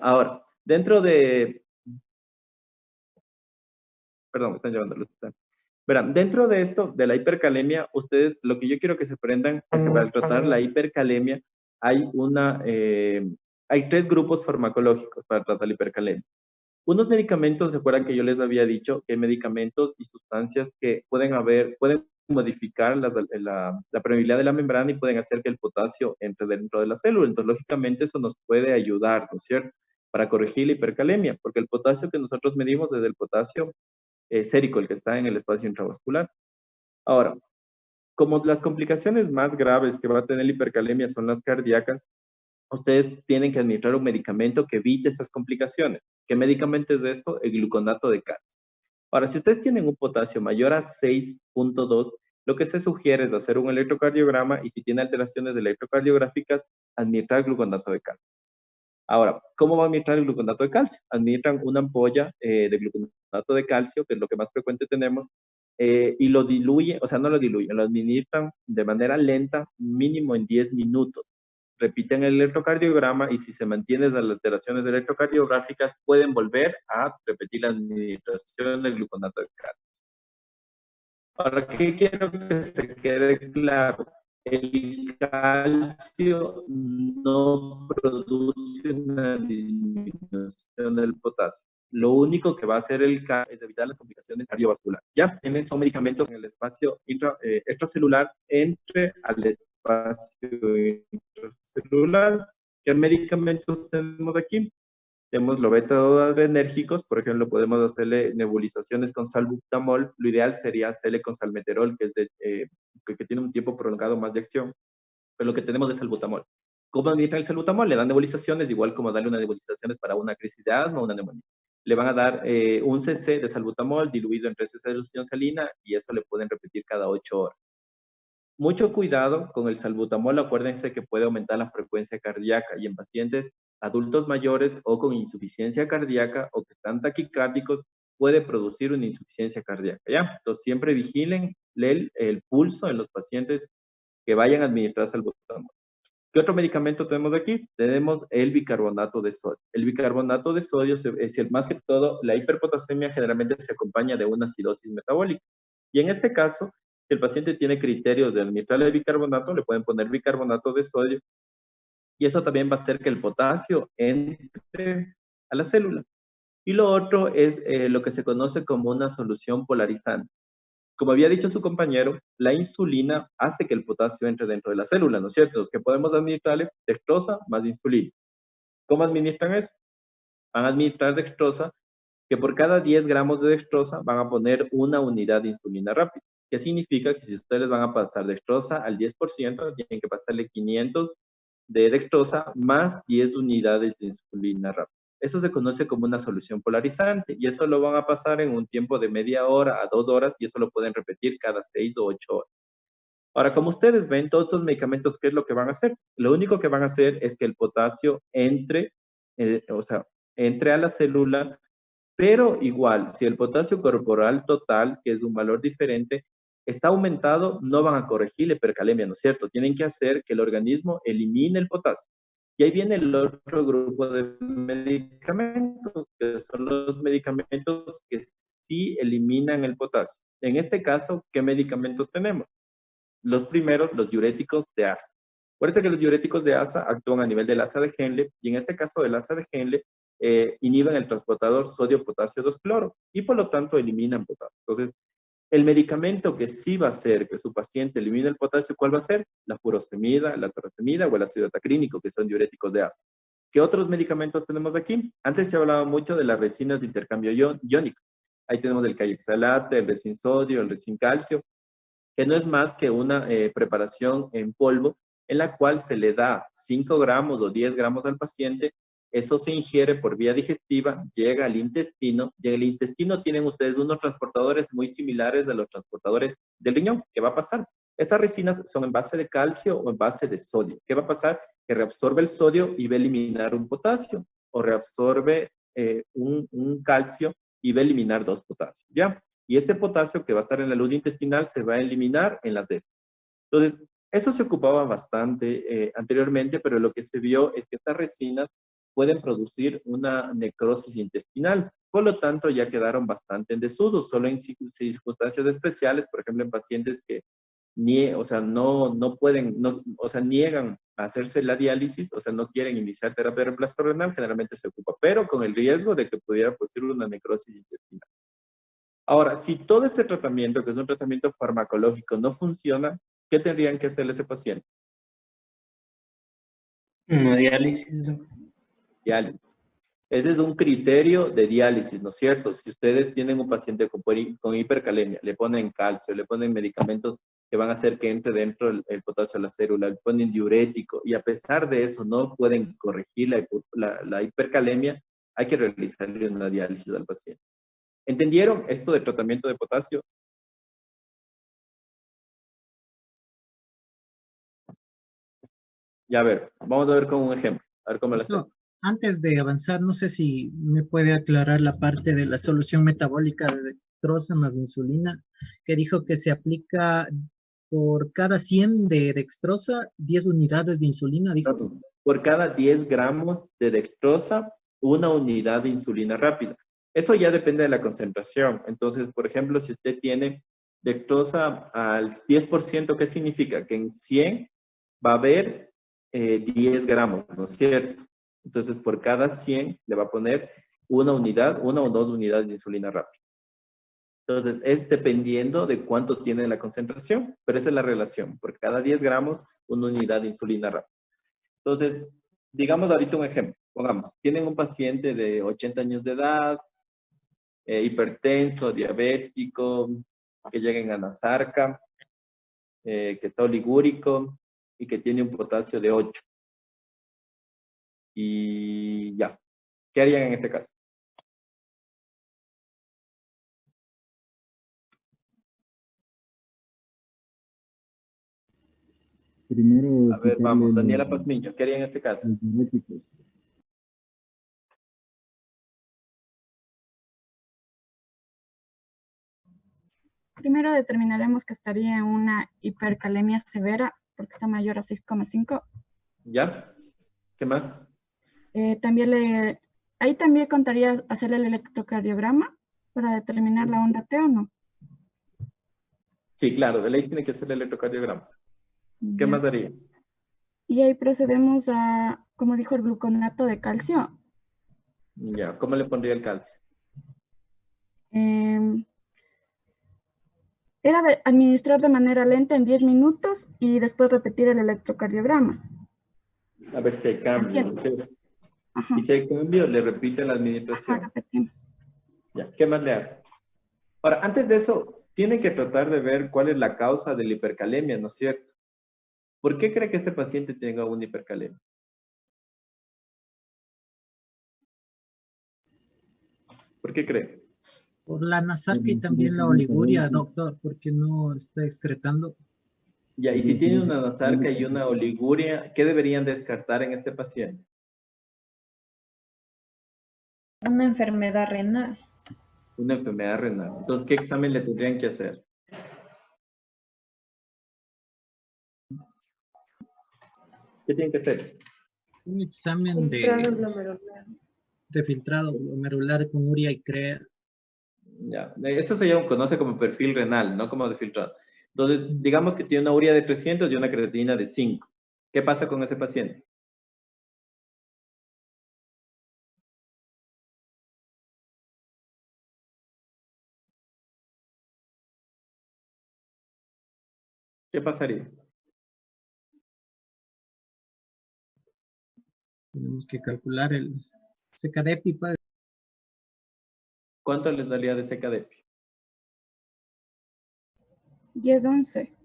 ahora, dentro de... Perdón, me están llevando luz. Verán, dentro de esto, de la hipercalemia, ustedes, lo que yo quiero que se aprendan es que para tratar la hipercalemia hay 3 grupos farmacológicos para tratar la hipercalemia. Unos medicamentos, ¿se acuerdan que yo les había dicho que hay medicamentos y sustancias que pueden modificar la permeabilidad de la membrana y pueden hacer que el potasio entre dentro de la célula? Entonces, lógicamente, eso nos puede ayudar, ¿no es cierto?, para corregir la hipercalemia, porque el potasio que nosotros medimos es el potasio sérico, el que está en el espacio intravascular. Ahora, como las complicaciones más graves que va a tener la hipercalemia son las cardíacas, ustedes tienen que administrar un medicamento que evite estas complicaciones. ¿Qué medicamento es esto? El gluconato de calcio. Ahora, si ustedes tienen un potasio mayor a 6.2, lo que se sugiere es hacer un electrocardiograma y si tiene alteraciones electrocardiográficas, administrar gluconato de calcio. Ahora, ¿cómo va a administrar el gluconato de calcio? Administran una ampolla de gluconato de calcio, que es lo que más frecuente tenemos, y lo diluyen, o sea, no lo diluyen, lo administran de manera lenta, mínimo en 10 minutos. repiten el electrocardiograma y si se mantienen las alteraciones electrocardiográficas, pueden volver a repetir la administración del gluconato de calcio. Ahora, ¿qué quiero que se quede claro? El calcio no produce una disminución del potasio. Lo único que va a hacer el calcio es evitar las complicaciones cardiovasculares. Ya tienen, son medicamentos en el espacio extracelular entre al espacio intracelular. ¿Qué medicamentos tenemos aquí? Tenemos los beta-adrenérgicos, por ejemplo, podemos hacerle nebulizaciones con salbutamol. Lo ideal sería hacerle con salmeterol, que tiene un tiempo prolongado más de acción. Pero lo que tenemos es salbutamol. ¿Cómo administrar el salbutamol? Le dan nebulizaciones, igual como darle unas nebulizaciones para una crisis de asma o una neumonía. Le van a dar un cc de salbutamol diluido en 3 cc de solución salina y eso le pueden repetir cada 8 horas. Mucho cuidado con el salbutamol, acuérdense que puede aumentar la frecuencia cardíaca y en pacientes adultos mayores o con insuficiencia cardíaca o que están taquicárdicos puede producir una insuficiencia cardíaca, ¿ya? Entonces siempre vigilen el pulso en los pacientes que vayan a administrar salbutamol. ¿Qué otro medicamento tenemos aquí? Tenemos el bicarbonato de sodio. El bicarbonato de sodio, más que todo, la hiperpotasemia generalmente se acompaña de una acidosis metabólica. Y en este caso, si el paciente tiene criterios de administrar el bicarbonato, le pueden poner bicarbonato de sodio y eso también va a hacer que el potasio entre a la célula. Y lo otro es lo que se conoce como una solución polarizante. Como había dicho su compañero, la insulina hace que el potasio entre dentro de la célula, ¿no es cierto? Los que podemos administrarle dextrosa más insulina. ¿Cómo administran eso? Van a administrar dextrosa, que por cada 10 gramos de dextrosa van a poner una unidad de insulina rápida. ¿Qué significa? Que si ustedes van a pasar dextrosa al 10%, tienen que pasarle 500 de dextrosa más 10 unidades de insulina rápida. Eso se conoce como una solución polarizante y eso lo van a pasar en un tiempo de media hora a 2 horas y eso lo pueden repetir cada 6 o 8 horas. Ahora, como ustedes ven, todos estos medicamentos, ¿qué es lo que van a hacer? Lo único que van a hacer es que el potasio entre a la célula, pero igual, si el potasio corporal total, que es un valor diferente, está aumentado, no van a corregir la hipercalemia, ¿no es cierto? Tienen que hacer que el organismo elimine el potasio. Y ahí viene el otro grupo de medicamentos, que son los medicamentos que sí eliminan el potasio. En este caso, ¿qué medicamentos tenemos? Los primeros, los diuréticos de ASA. Acuérdense que los diuréticos de ASA actúan a nivel del asa de Henle, y en este caso del asa de Henle, inhiben el transportador sodio-potasio 2-cloro, y por lo tanto eliminan potasio. Entonces, el medicamento que sí va a hacer que su paciente elimine el potasio, ¿cuál va a ser? La furosemida, la torsemida o el ácido tacrínico, que son diuréticos de ASA. ¿Qué otros medicamentos tenemos aquí? Antes se hablaba mucho de las resinas de intercambio iónico. Ahí tenemos el caixalate, el resin sodio, el resin calcio, que no es más que una preparación en polvo en la cual se le da 5 gramos o 10 gramos al paciente. Eso se ingiere por vía digestiva, llega al intestino, y en el intestino tienen ustedes unos transportadores muy similares a los transportadores del riñón. ¿Qué va a pasar? Estas resinas son en base de calcio o en base de sodio. ¿Qué va a pasar? Que reabsorbe el sodio y va a eliminar un potasio, o reabsorbe un calcio y va a eliminar 2 potasios, ¿ya? Y este potasio que va a estar en la luz intestinal se va a eliminar en las heces. Entonces, eso se ocupaba bastante anteriormente, pero lo que se vio es que estas resinas pueden producir una necrosis intestinal. Por lo tanto, ya quedaron bastante en desuso, solo en circunstancias especiales, por ejemplo, en pacientes que niegan a hacerse la diálisis, o sea, no quieren iniciar terapia de reemplazo renal, generalmente se ocupa, pero con el riesgo de que pudiera producir una necrosis intestinal. Ahora, si todo este tratamiento, que es un tratamiento farmacológico, no funciona, ¿qué tendrían que hacerle a ese paciente? Una diálisis. Diálisis. Ese es un criterio de diálisis, ¿no es cierto? Si ustedes tienen un paciente con hipercalemia, le ponen calcio, le ponen medicamentos que van a hacer que entre dentro el potasio a la célula, le ponen diurético, y a pesar de eso no pueden corregir la hipercalemia, hay que realizarle una diálisis al paciente. ¿Entendieron esto de tratamiento de potasio? Ya, a ver, vamos a ver con un ejemplo. A ver cómo lo hacemos. Antes de avanzar, no sé si me puede aclarar la parte de la solución metabólica de dextrosa más insulina, que dijo que se aplica por cada 100 de dextrosa, 10 unidades de insulina, dijo. Por cada 10 gramos de dextrosa, una unidad de insulina rápida. Eso ya depende de la concentración. Entonces, por ejemplo, si usted tiene dextrosa al 10%, ¿qué significa? Que en 100 va a haber 10 gramos, ¿no es cierto? Entonces, por cada 100 le va a poner una unidad, una o dos unidades de insulina rápida. Entonces, es dependiendo de cuánto tiene la concentración, pero esa es la relación. Por cada 10 gramos, una unidad de insulina rápida. Entonces, digamos ahorita un ejemplo. Pongamos, tienen un paciente de 80 años de edad, hipertenso, diabético, que llega en anasarca, que está oligúrico y que tiene un potasio de 8. Y ya. ¿Qué harían en este caso? Primero, A ver, vamos, quitarle Daniela Pazmiño, ¿qué haría en este caso? los diuréticos. Primero determinaremos que estaría en una hipercalemia severa porque está mayor a 6,5. ¿Ya? ¿Qué más? Ahí también contaría hacer el electrocardiograma para determinar la onda T o no. Sí, claro, de ley tiene que hacer el electrocardiograma. ¿Qué Ya. más daría? Y ahí procedemos a, como dijo, el gluconato de calcio. Ya, ¿cómo le pondría el calcio? Era de administrar de manera lenta en 10 minutos y después repetir el electrocardiograma. A ver si hay cambio, ¿no es cierto? Ajá. Y si hay cambio, le repite la administración. Ajá, repetimos. Ya, ¿qué más le hace? Ahora, antes de eso, tiene que tratar de ver cuál es la causa de la hipercalemia, ¿no es cierto? ¿Por qué cree que este paciente tenga una hipercalemia? ¿Por qué cree? Por la nasarca y también la oliguria, doctor, porque no está excretando. Ya, y si tiene una nasarca y una oliguria, ¿qué deberían descartar en este paciente? Una enfermedad renal. Una enfermedad renal. Entonces, ¿qué examen le tendrían que hacer? ¿Qué tienen que hacer? Un examen de filtrado glomerular con urea y crea. Ya, eso se conoce como perfil renal, no como de filtrado. Entonces, digamos que tiene una urea de 300 y una creatinina de 5. ¿Qué pasa con ese paciente? ¿Qué pasaría? Tenemos que calcular el CKD, pues. ¿Cuánto les daría de CKD? 10-11.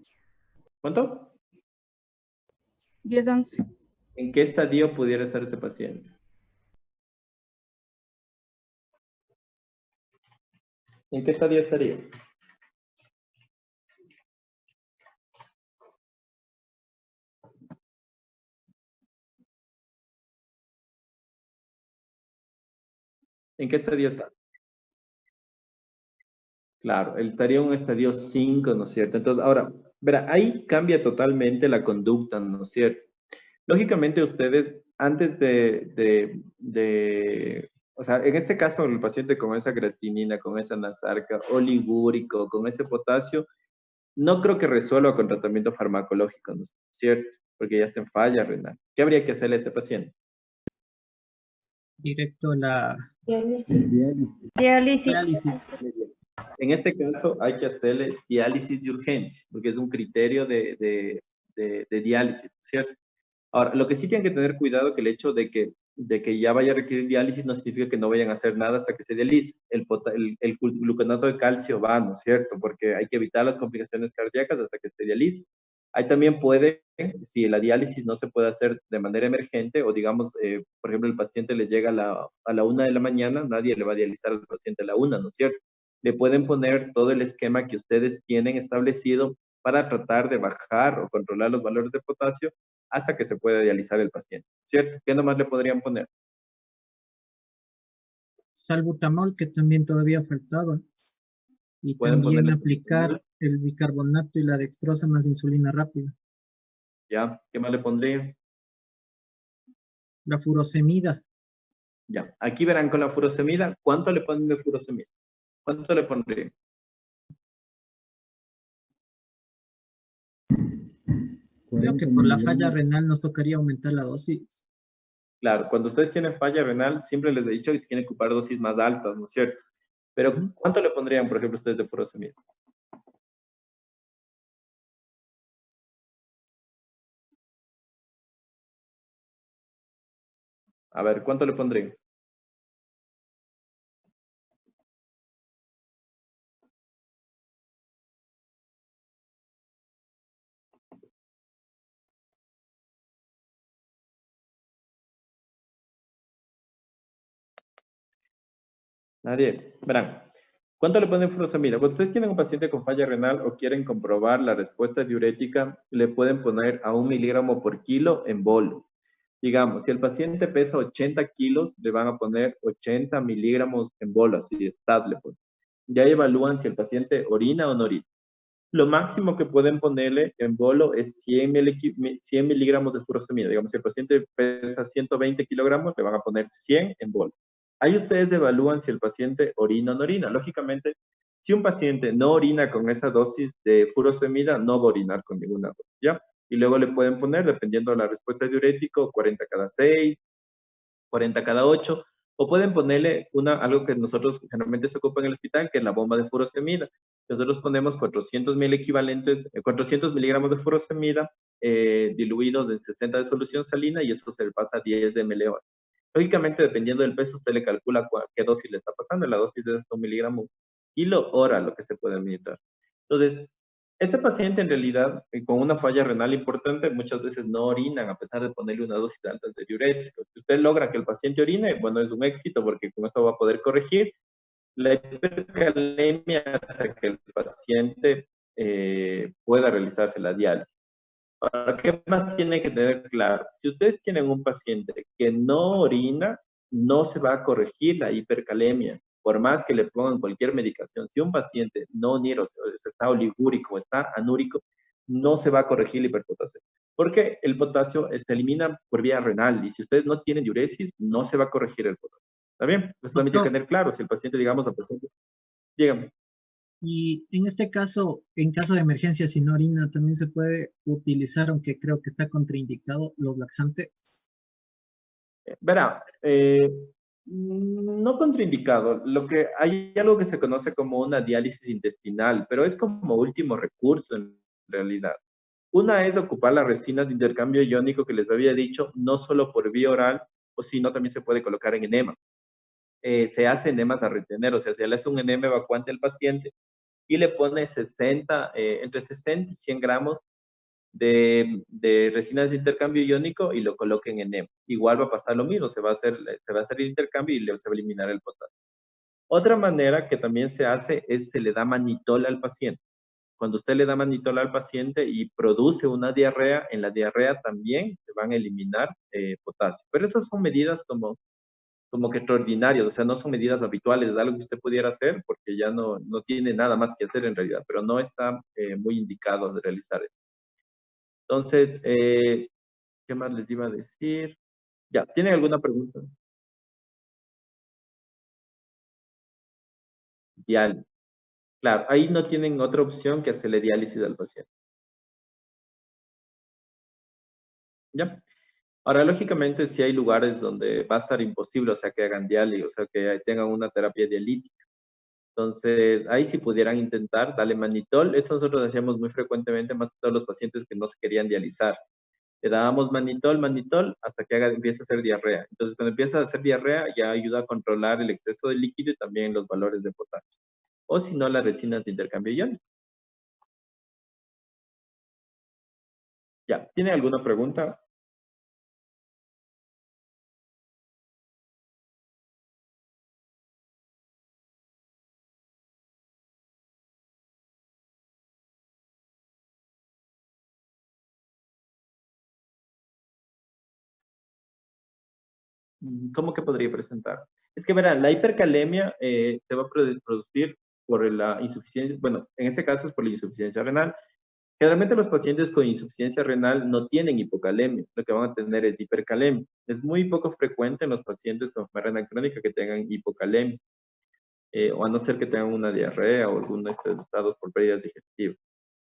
¿Cuánto? 10-11. ¿En qué estadio pudiera estar este paciente? ¿En qué estadio estaría? ¿En qué estadio está? Claro, él estaría en un estadio 5, ¿no es cierto? Entonces, ahora, verá, ahí cambia totalmente la conducta, ¿no es cierto? Lógicamente ustedes, antes o sea, en este caso, el paciente con esa creatinina, con esa nasarca, oligúrico, con ese potasio, no creo que resuelva con tratamiento farmacológico, ¿no es cierto? Porque ya está en falla renal. ¿Qué habría que hacerle a este paciente? Directo a la Diálisis. diálisis. En este caso hay que hacerle diálisis de urgencia, porque es un criterio de diálisis, ¿cierto? Ahora, lo que sí tienen que tener cuidado que el hecho de que ya vaya a requerir diálisis no significa que no vayan a hacer nada hasta que se dialice. El gluconato de calcio va, ¿no es cierto? Porque hay que evitar las complicaciones cardíacas hasta que se dialice. Ahí también puede, si la diálisis no se puede hacer de manera emergente, o digamos, por ejemplo, el paciente le llega a la 1 de la mañana, nadie le va a dializar al paciente a la 1, ¿no es cierto? Le pueden poner todo el esquema que ustedes tienen establecido para tratar de bajar o controlar los valores de potasio hasta que se pueda dializar el paciente, ¿cierto? ¿Qué nomás le podrían poner? Salbutamol, que también todavía faltaba. Y Pueden también ponerle aplicar el bicarbonato y la dextrosa más insulina rápida. ¿Ya? ¿Qué más le pondría? La furosemida. Ya. Aquí verán con la furosemida, ¿cuánto le ponen de furosemida? ¿Cuánto le pondría? Creo que 40 por la falla miligramos. renal nos tocaría aumentar la dosis. Claro, cuando ustedes tienen falla renal, siempre les he dicho que tienen que ocupar dosis más altas, ¿no es cierto? Pero, ¿cuánto le pondrían, por ejemplo, ustedes de furosemida? A ver, ¿cuánto le pondrían? Nadie. Verán, ¿cuánto le ponen furosemida? Cuando ustedes tienen un paciente con falla renal o quieren comprobar la respuesta diurética, le pueden poner a 1 miligramo por kilo en bolo. Digamos, si el paciente pesa 80 kilos, le van a poner 80 miligramos en bolo, así estable. Pues. Ya evalúan si el paciente orina o no orina. Lo máximo que pueden ponerle en bolo es 100 miligramos de furosemida. Digamos, si el paciente pesa 120 kilogramos, le van a poner 100 en bolo. Ahí ustedes evalúan si el paciente orina o no orina. Lógicamente, si un paciente no orina con esa dosis de furosemida, no va a orinar con ninguna dosis, ¿ya? Y luego le pueden poner, dependiendo de la respuesta diurético, 40 cada 6, 40 cada 8, o pueden ponerle algo que nosotros generalmente se ocupa en el hospital, que es la bomba de furosemida. Nosotros ponemos 400 miligramos de furosemida diluidos en 60 de solución salina y eso se le pasa a 10 de ml. Lógicamente, dependiendo del peso, usted le calcula qué dosis le está pasando. La dosis de 1 miligramo kilo hora lo que se puede administrar. Entonces, este paciente en realidad, con una falla renal importante, muchas veces no orinan a pesar de ponerle una dosis alta de diuréticos. Si usted logra que el paciente orine, bueno, es un éxito porque con esto va a poder corregir la hipercalemia hasta que el paciente pueda realizarse la diálisis. Ahora, ¿qué más tiene que tener claro? Si ustedes tienen un paciente que no orina, no se va a corregir la hipercalemia, por más que le pongan cualquier medicación. Si un paciente no orina, está oligúrico o está anúrico, no se va a corregir la hiperpotasio. Porque el potasio se elimina por vía renal y si ustedes no tienen diuresis, no se va a corregir el potasio. ¿Está bien? Eso también tiene que Doctor, tener claro. Si el paciente, digamos, al paciente, dígame. y en este caso, en caso de emergencia sin orina, también se puede utilizar, aunque creo que está contraindicado, los laxantes. Verá, no contraindicado. Hay algo que se conoce como una diálisis intestinal, pero es como último recurso en realidad. Una es ocupar las resinas de intercambio iónico que les había dicho, no solo por vía oral, o sino también se puede colocar en enema. Se hace enemas a retener, o sea, se le hace un enema evacuante al paciente y le pone entre 60 y 100 gramos de resinas de intercambio iónico y lo coloquen en NEM. Igual va a pasar lo mismo, se va a hacer el intercambio y se va a eliminar el potasio. Otra manera que también se hace es se le da manitol al paciente. Cuando usted le da manitol al paciente y produce una diarrea, en la diarrea también se van a eliminar potasio. Pero esas son medidas como que extraordinarias, o sea, no son medidas habituales, es algo que usted pudiera hacer porque ya no tiene nada más que hacer en realidad, pero no está muy indicado de realizar eso. Entonces, ¿qué más les iba a decir? Ya, ¿tienen alguna pregunta? Diálisis. Claro, ahí no tienen otra opción que hacerle diálisis al paciente. ¿Ya? Ahora, lógicamente, si hay lugares donde va a estar imposible, o sea, que hagan diálisis, o sea, que tengan una terapia dialítica. Entonces, ahí sí pudieran intentar, darle manitol. Eso nosotros hacíamos muy frecuentemente, más que todos los pacientes que no se querían dializar. Le dábamos manitol, hasta que empiece a hacer diarrea. Entonces, cuando empieza a hacer diarrea, ya ayuda a controlar el exceso de líquido y también los valores de potasio. O si no, las resinas de intercambio iónico. Ya, ¿tiene alguna pregunta? ¿Cómo que podría presentar? Es que, verán, la hipercalemia se va a producir por la insuficiencia, bueno, en este caso es por la insuficiencia renal. Generalmente los pacientes con insuficiencia renal no tienen hipocalemia, lo que van a tener es hipercalemia. Es muy poco frecuente en los pacientes con enfermedad renal crónica que tengan hipocalemia, o a no ser que tengan una diarrea o alguno de estos estados por pérdidas digestivas.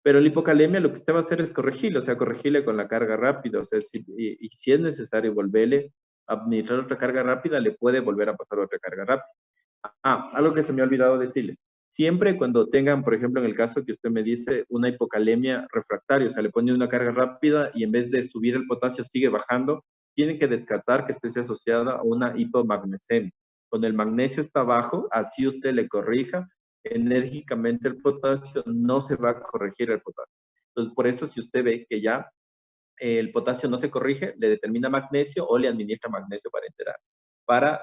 Pero la hipocalemia lo que usted va a hacer es corregirlo, o sea, corregirle con la carga rápida, o sea, y si es necesario volverle a administrar otra carga rápida, le puede volver a pasar otra carga rápida. Algo que se me ha olvidado decirles. Siempre cuando tengan, por ejemplo, en el caso que usted me dice, una hipocalemia refractaria, o sea, le pone una carga rápida y en vez de subir el potasio sigue bajando, tienen que descartar que esté asociada a una hipomagnesemia. Cuando el magnesio está bajo, así usted le corrija enérgicamente el potasio, no se va a corregir el potasio. Entonces, por eso, si usted ve que ya el potasio no se corrige, le determina magnesio o le administra magnesio para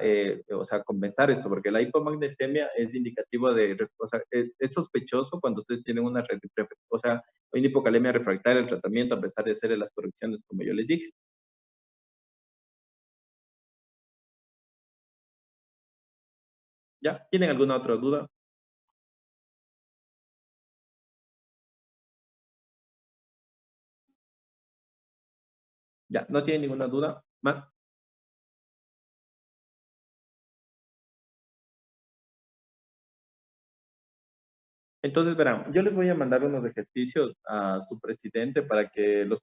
o sea, compensar esto, porque la hipomagnesemia es indicativo de, o sea, es sospechoso cuando ustedes tienen una, o sea, una hipocalemia refractaria al tratamiento, a pesar de hacer las correcciones, como yo les dije. ¿Ya? ¿Tienen alguna otra duda? Ya, ¿no tienen ninguna duda más? Entonces, verán, yo les voy a mandar unos ejercicios a su presidente para que los